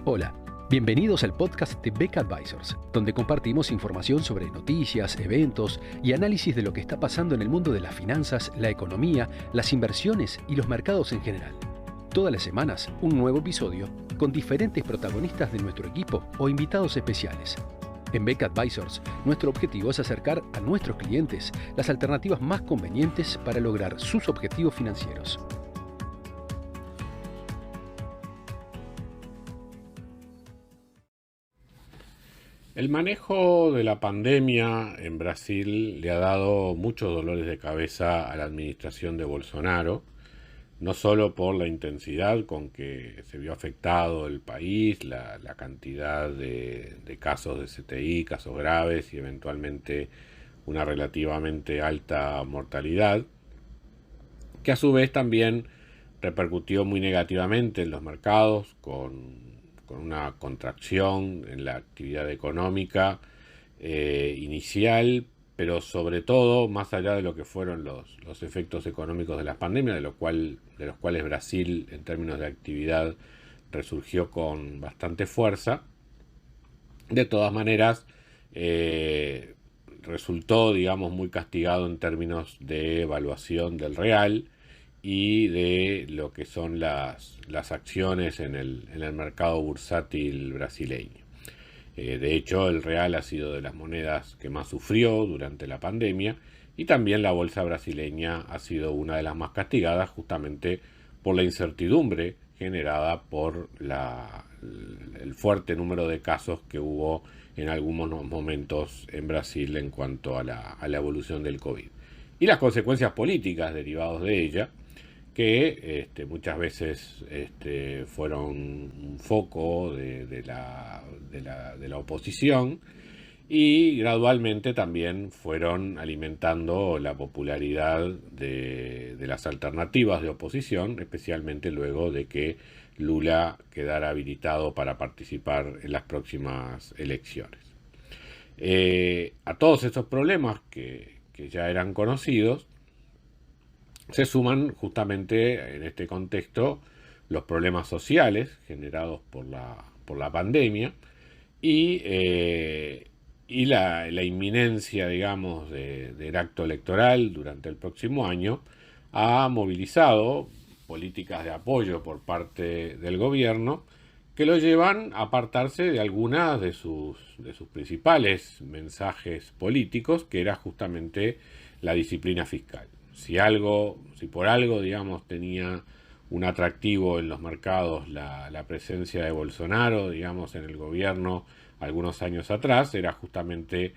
Hola, bienvenidos al podcast de Beck Advisors, donde compartimos información sobre noticias, eventos y análisis de lo que está pasando en el mundo de las finanzas, la economía, las inversiones y los mercados en general. Todas las semanas, un nuevo episodio con diferentes protagonistas de nuestro equipo o invitados especiales. En Beck Advisors, nuestro objetivo es acercar a nuestros clientes las alternativas más convenientes para lograr sus objetivos financieros. El manejo de la pandemia en Brasil le ha dado muchos dolores de cabeza a la administración de Bolsonaro, no solo por la intensidad con que se vio afectado el país, la cantidad de casos de CTI, casos graves y eventualmente una relativamente alta mortalidad, que a su vez también repercutió muy negativamente en los mercados con una contracción en la actividad económica inicial, pero sobre todo, más allá de lo que fueron los efectos económicos de la pandemia, de los cuales Brasil en términos de actividad resurgió con bastante fuerza. De todas maneras, resultó, digamos, muy castigado en términos de evaluación del real y de lo que son las acciones en el mercado bursátil brasileño. De hecho, el real ha sido de las monedas que más sufrió durante la pandemia y también la bolsa brasileña ha sido una de las más castigadas justamente por la incertidumbre generada por el fuerte número de casos que hubo en algunos momentos en Brasil en cuanto a la evolución del COVID y las consecuencias políticas derivadas de ella, que muchas veces fueron un foco de la oposición y gradualmente también fueron alimentando la popularidad de las alternativas de oposición, especialmente luego de que Lula quedara habilitado para participar en las próximas elecciones. A todos estos problemas que ya eran conocidos, se suman justamente en este contexto los problemas sociales generados por la pandemia y la inminencia, digamos, del acto electoral durante el próximo año ha movilizado políticas de apoyo por parte del gobierno que lo llevan a apartarse de algunas de sus principales mensajes políticos, que era justamente la disciplina fiscal. Si por algo, digamos, tenía un atractivo en los mercados la presencia de Bolsonaro, digamos, en el gobierno algunos años atrás, era justamente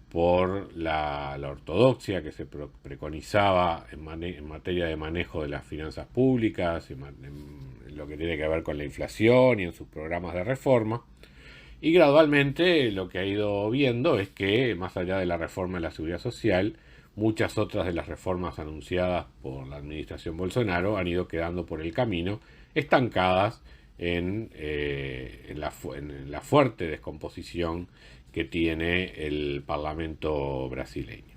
por la ortodoxia que se preconizaba en materia de manejo de las finanzas públicas, en lo que tiene que ver con la inflación y en sus programas de reforma. Y gradualmente lo que ha ido viendo es que, más allá de la reforma de la seguridad social, muchas otras de las reformas anunciadas por la administración Bolsonaro han ido quedando por el camino, estancadas en la fuerte descomposición que tiene el Parlamento brasileño.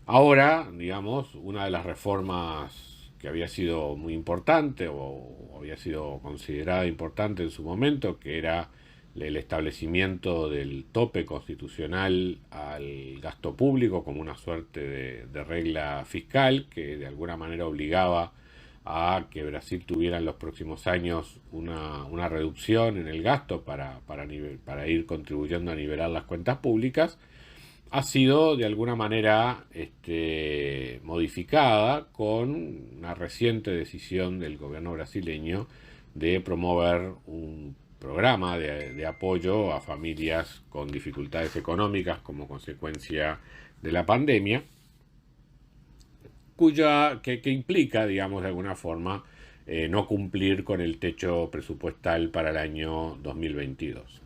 Ahora, digamos, una de las reformas que había sido muy importante o había sido considerada importante en su momento, que era el establecimiento del tope constitucional al gasto público como una suerte de regla fiscal que de alguna manera obligaba a que Brasil tuviera en los próximos años una reducción en el gasto para ir contribuyendo a nivelar las cuentas públicas, ha sido de alguna manera modificada con una reciente decisión del gobierno brasileño de promover un programa de apoyo a familias con dificultades económicas como consecuencia de la pandemia, que implica, digamos, de alguna forma, no cumplir con el techo presupuestal para el año 2022.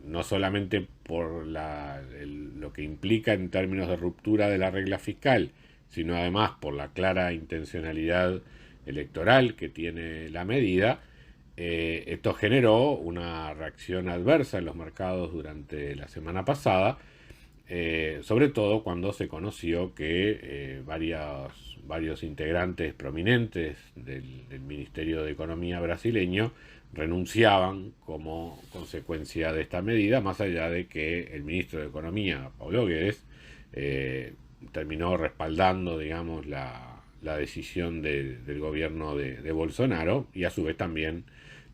No solamente por lo que implica en términos de ruptura de la regla fiscal, sino además por la clara intencionalidad electoral que tiene la medida. Esto generó una reacción adversa en los mercados durante la semana pasada, sobre todo cuando se conoció que varios integrantes prominentes del Ministerio de Economía brasileño renunciaban como consecuencia de esta medida, más allá de que el ministro de Economía, Paulo Guedes, terminó respaldando, digamos, la decisión del gobierno de Bolsonaro, y a su vez también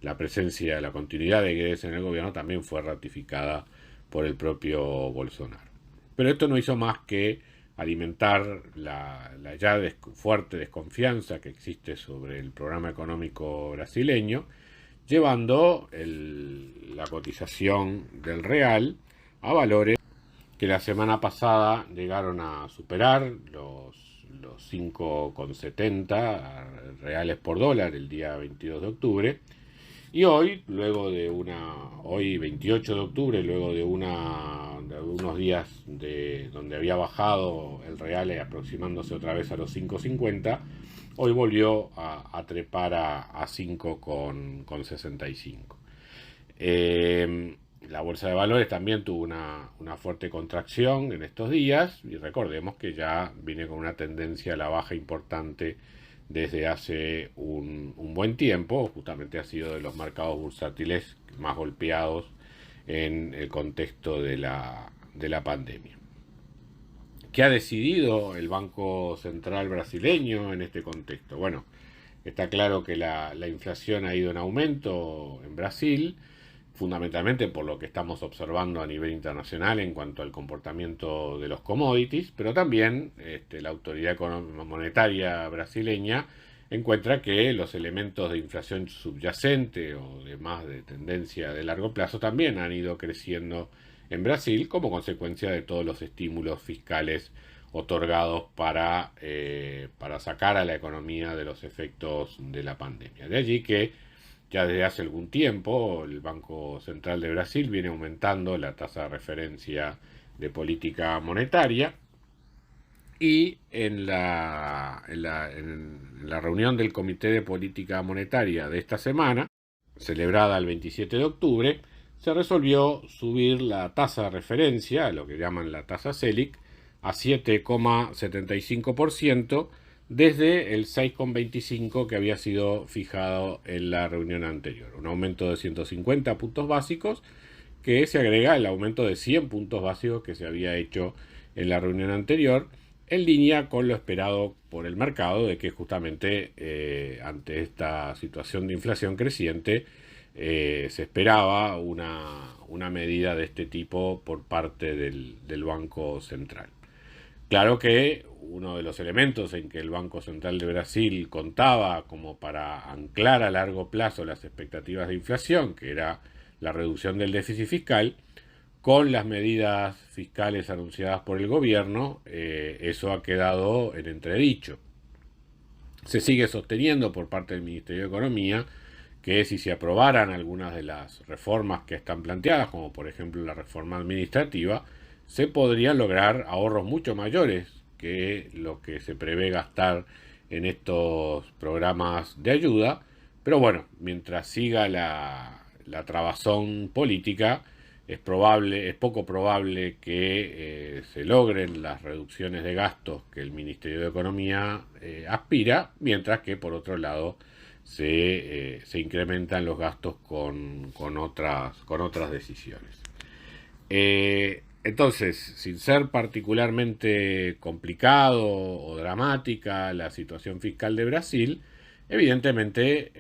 la presencia, la continuidad de Guedes en el gobierno también fue ratificada por el propio Bolsonaro. Pero esto no hizo más que alimentar la ya fuerte desconfianza que existe sobre el programa económico brasileño, llevando la cotización del real a valores que la semana pasada llegaron a superar los 5,70 reales por dólar el día 22 de octubre. Y hoy, hoy 28 de octubre, luego de unos días donde había bajado el real aproximándose otra vez a los 5,50, hoy volvió a trepar a 5,65. La bolsa de valores también tuvo una fuerte contracción en estos días, y recordemos que ya viene con una tendencia a la baja importante desde hace un buen tiempo. Justamente ha sido de los mercados bursátiles más golpeados en el contexto de la pandemia. ¿Qué ha decidido el Banco Central brasileño en este contexto? Bueno, está claro que la inflación ha ido en aumento en Brasil, fundamentalmente por lo que estamos observando a nivel internacional en cuanto al comportamiento de los commodities, pero también la autoridad monetaria brasileña encuentra que los elementos de inflación subyacente o de tendencia de largo plazo también han ido creciendo en Brasil como consecuencia de todos los estímulos fiscales otorgados para sacar a la economía de los efectos de la pandemia. De allí que ya desde hace algún tiempo el Banco Central de Brasil viene aumentando la tasa de referencia de política monetaria, y en la reunión del Comité de Política Monetaria de esta semana, celebrada el 27 de octubre, se resolvió subir la tasa de referencia, lo que llaman la tasa Selic, a 7,75%, desde el 6,25 que había sido fijado en la reunión anterior. Un aumento de 150 puntos básicos que se agrega al aumento de 100 puntos básicos que se había hecho en la reunión anterior, en línea con lo esperado por el mercado de que justamente ante esta situación de inflación creciente se esperaba una medida de este tipo por parte del Banco Central. Claro que uno de los elementos en que el Banco Central de Brasil contaba como para anclar a largo plazo las expectativas de inflación, que era la reducción del déficit fiscal, con las medidas fiscales anunciadas por el gobierno, eso ha quedado en entredicho. Se sigue sosteniendo por parte del Ministerio de Economía que si se aprobaran algunas de las reformas que están planteadas, como por ejemplo la reforma administrativa, se podrían lograr ahorros mucho mayores que lo que se prevé gastar en estos programas de ayuda. Pero bueno, mientras siga la trabazón política, es poco probable que se logren las reducciones de gastos que el Ministerio de Economía aspira, mientras que por otro lado se incrementan los gastos con otras decisiones. Entonces, sin ser particularmente complicado o dramática la situación fiscal de Brasil, evidentemente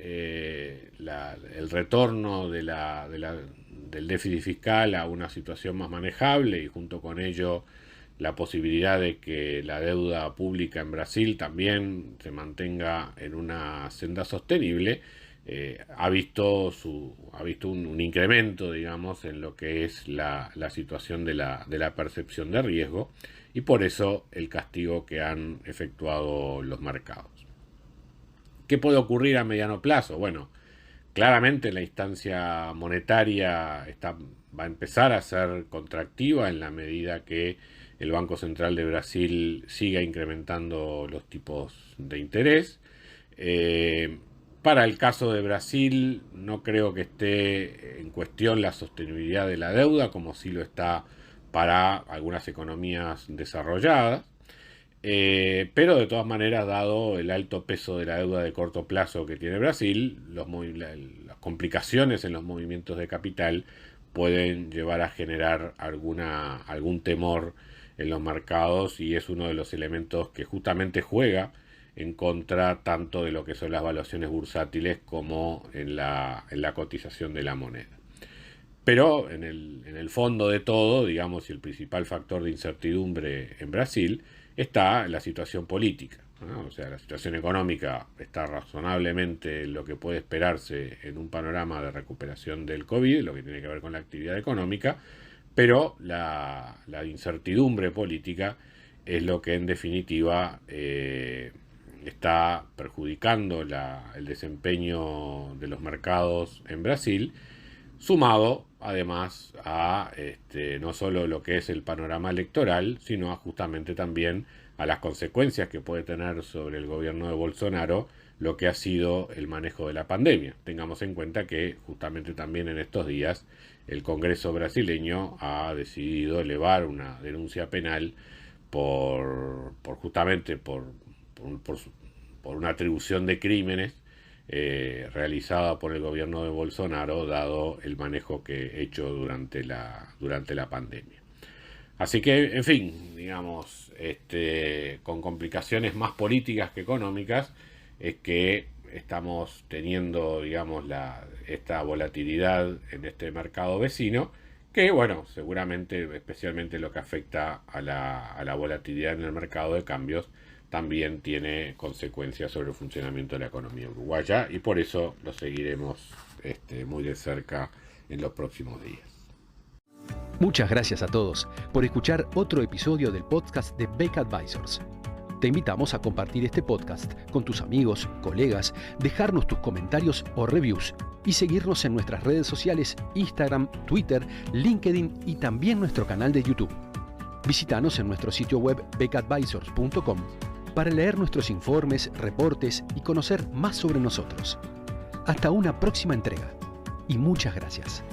el retorno del déficit fiscal a una situación más manejable, y junto con ello la posibilidad de que la deuda pública en Brasil también se mantenga en una senda sostenible, ha visto un incremento, digamos, en lo que es la situación de la percepción de riesgo, y por eso el castigo que han efectuado los mercados. ¿Qué puede ocurrir a mediano plazo? Bueno, claramente la instancia monetaria va a empezar a ser contractiva en la medida que el Banco Central de Brasil siga incrementando los tipos de interés. Para el caso de Brasil, no creo que esté en cuestión la sostenibilidad de la deuda, como sí lo está para algunas economías desarrolladas. Pero de todas maneras, dado el alto peso de la deuda de corto plazo que tiene Brasil, las complicaciones en los movimientos de capital pueden llevar a generar algún temor en los mercados, y es uno de los elementos que justamente juega en contra tanto de lo que son las valuaciones bursátiles como en la cotización de la moneda. Pero en el fondo de todo, digamos, y el principal factor de incertidumbre en Brasil está la situación política, ¿no? O sea, la situación económica está razonablemente en lo que puede esperarse en un panorama de recuperación del COVID, lo que tiene que ver con la actividad económica, pero la incertidumbre política es lo que en definitiva está perjudicando el desempeño de los mercados en Brasil, sumado además a no solo lo que es el panorama electoral, sino justamente también a las consecuencias que puede tener sobre el gobierno de Bolsonaro lo que ha sido el manejo de la pandemia. Tengamos en cuenta que justamente también en estos días el Congreso brasileño ha decidido elevar una denuncia penal por una atribución de crímenes realizada por el gobierno de Bolsonaro, dado el manejo que hecho durante la pandemia. Así que, en fin, digamos, con complicaciones más políticas que económicas, es que estamos teniendo, digamos, esta volatilidad en este mercado vecino, que, bueno, seguramente, especialmente lo que afecta a la volatilidad en el mercado de cambios, también tiene consecuencias sobre el funcionamiento de la economía uruguaya, y por eso lo seguiremos muy de cerca en los próximos días. Muchas gracias a todos por escuchar otro episodio del podcast de Beca Advisors. Te invitamos a compartir este podcast con tus amigos, colegas, dejarnos tus comentarios o reviews y seguirnos en nuestras redes sociales Instagram, Twitter, LinkedIn y también nuestro canal de YouTube. Visítanos en nuestro sitio web becadvisors.com para leer nuestros informes, reportes y conocer más sobre nosotros. Hasta una próxima entrega y muchas gracias.